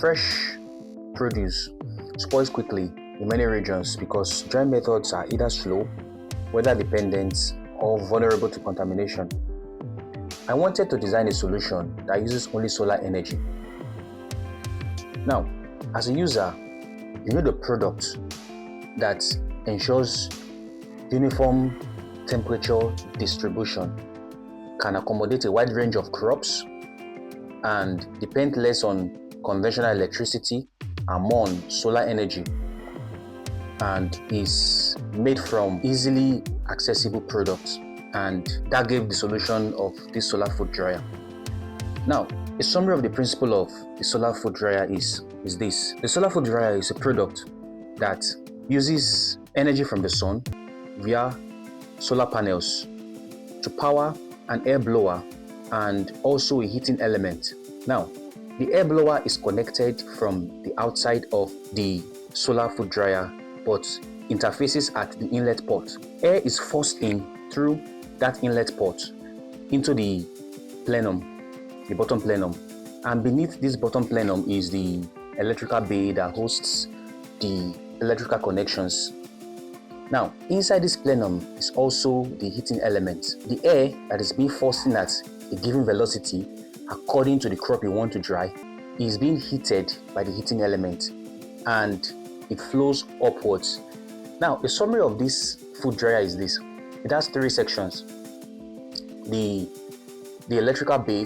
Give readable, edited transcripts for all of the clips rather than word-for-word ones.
Fresh produce spoils quickly in many regions because drying methods are either slow, weather dependent, or vulnerable to contamination. I wanted to design a solution that uses only solar energy. Now, as a user, you need a product that ensures uniform temperature distribution, can accommodate a wide range of crops, and depend less on conventional electricity and more on solar energy, and is made from easily accessible products. And that gave the solution of this solar food dryer. Now, a summary of the principle of the solar food dryer is this. The solar food dryer is a product that uses energy from the sun via solar panels to power an air blower and also a heating element. Now, the air blower is connected from the outside of the solar food dryer but interfaces at the inlet port. Air is forced in through that inlet port into the plenum, the bottom plenum, and beneath this bottom plenum is the electrical bay that hosts the electrical connections. Now, inside this plenum is also the heating element. The air that is being forced in at a given velocity according to the crop you want to dry is being heated by the heating element and it flows upwards. Now, a summary of this food dryer is this. It has three sections: the electrical bay,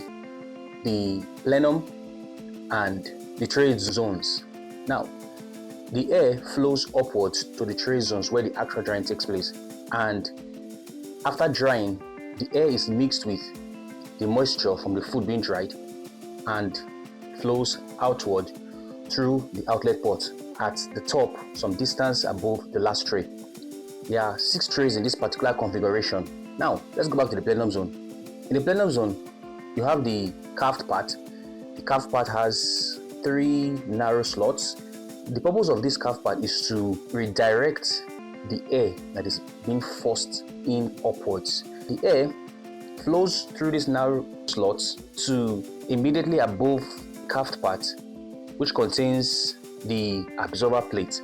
the plenum, and the tray zones. Now, the air flows upwards to the tray zones where the actual drying takes place, and after drying, the air is mixed with the moisture from the food being dried and flows outward through the outlet port at the top, some distance above the last tray. There are 6 trays in this particular configuration. Now, let's go back to the plenum zone. In the plenum zone, you have the carved part. The carved part has 3 narrow slots. The purpose of this carved part is to redirect the air that is being forced in upwards. The air flows through these narrow slots to immediately above carved part, which contains the absorber plate.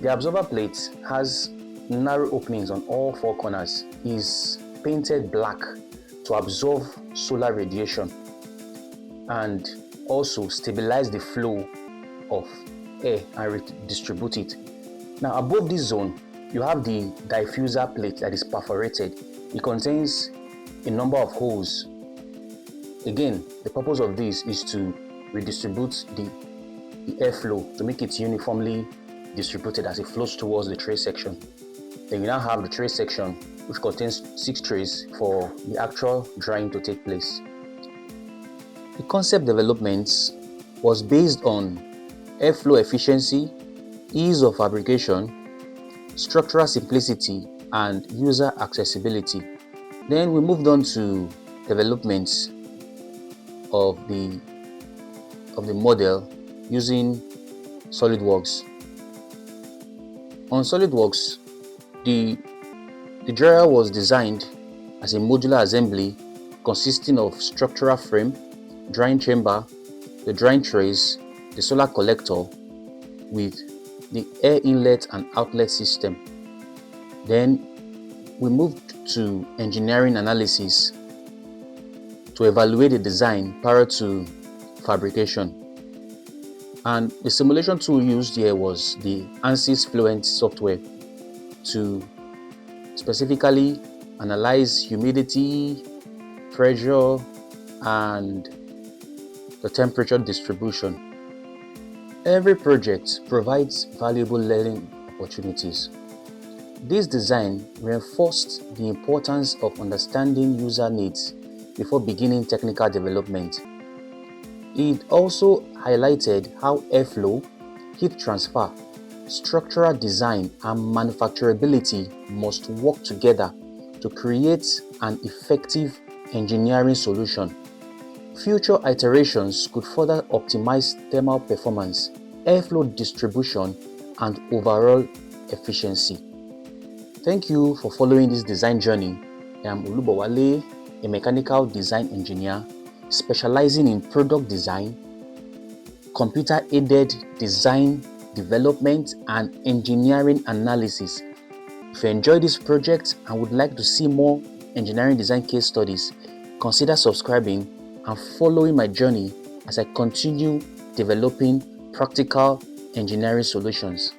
The absorber plate has narrow openings on all 4 corners, is painted black to absorb solar radiation and also stabilize the flow of air and redistribute it. Now, above this zone, you have the diffuser plate that is perforated. It contains a number of holes. Again, the purpose of this is to redistribute the airflow to make it uniformly distributed as it flows towards the tray section. Then you now have the tray section, which contains 6 trays for the actual drying to take place. The concept development was based on airflow efficiency, ease of fabrication, structural simplicity, and user accessibility. Then we moved on to development of the model using SolidWorks. On SolidWorks, the dryer was designed as a modular assembly consisting of structural frame, drying chamber, the drying trays, the solar collector with the air inlet and outlet system. Then we moved to engineering analysis to evaluate the design prior to fabrication. And the simulation tool used here was the ANSYS Fluent software to specifically analyze humidity, pressure, and the temperature distribution. Every project provides valuable learning opportunities. This design reinforced the importance of understanding user needs before beginning technical development. It also highlighted how airflow, heat transfer, structural design, and manufacturability must work together to create an effective engineering solution. Future iterations could further optimize thermal performance, airflow distribution, and overall efficiency. Thank you for following this design journey. I am Olubowale, a mechanical design engineer specializing in product design, computer-aided design, development, and engineering analysis. If you enjoy this project and would like to see more engineering design case studies, consider subscribing and following my journey as I continue developing practical engineering solutions.